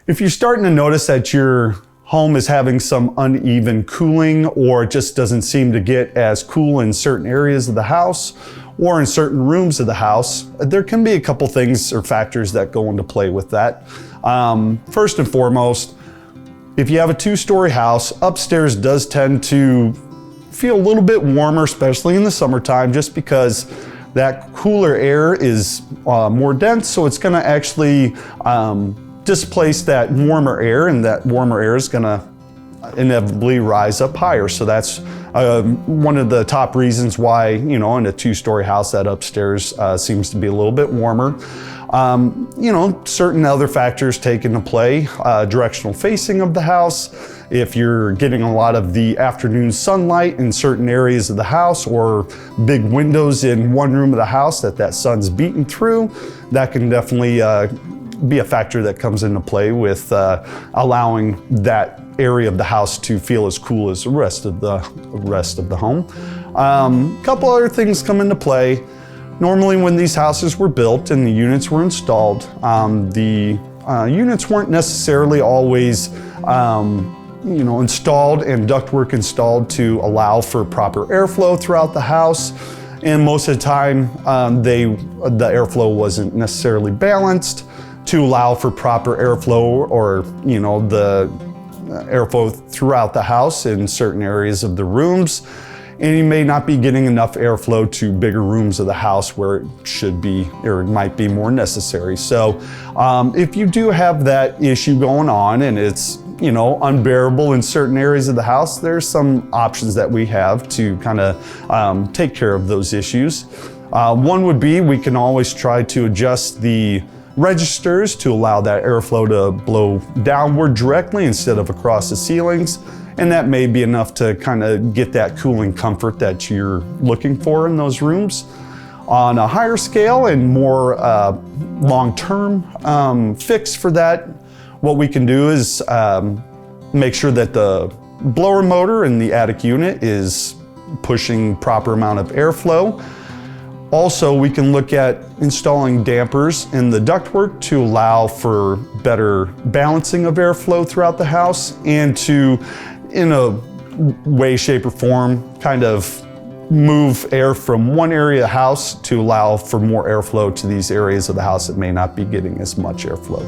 If you're starting to notice that your home is having some uneven cooling, or it just doesn't seem to get as cool in certain areas of the house or in certain rooms of the house, there can be a couple things or factors that go into play with that. First and foremost, if you have a 2-story house, upstairs does tend to feel a little bit warmer, especially in the summertime, just because that cooler air is more dense, so it's gonna actually displace that warmer air, and that warmer air is gonna inevitably rise up higher. So that's one of the top reasons why, in a 2-story house, that upstairs seems to be a little bit warmer. Certain other factors take into play, directional facing of the house. If you're getting a lot of the afternoon sunlight in certain areas of the house, or big windows in one room of the house that sun's beating through, that can definitely be a factor that comes into play with allowing that area of the house to feel as cool as the rest of the home. Couple other things come into play. Normally when these houses were built and the units were installed, the units weren't necessarily always installed and ductwork installed to allow for proper airflow throughout the house. And most of the time, the airflow wasn't necessarily balanced to allow for proper airflow, or the airflow throughout the house in certain areas of the rooms. And you may not be getting enough airflow to bigger rooms of the house where it should be, or it might be more necessary. So if you do have that issue going on and it's unbearable in certain areas of the house, there's some options that we have to kind of take care of those issues. One would be, we can always try to adjust the registers to allow that airflow to blow downward directly instead of across the ceilings. And that may be enough to kind of get that cooling comfort that you're looking for in those rooms. On a higher scale and more long-term fix for that, what we can do is make sure that the blower motor in the attic unit is pushing proper amount of airflow. Also, we can look at installing dampers in the ductwork to allow for better balancing of airflow throughout the house, and to, in a way, shape, or form, kind of move air from one area of the house to allow for more airflow to these areas of the house that may not be getting as much airflow.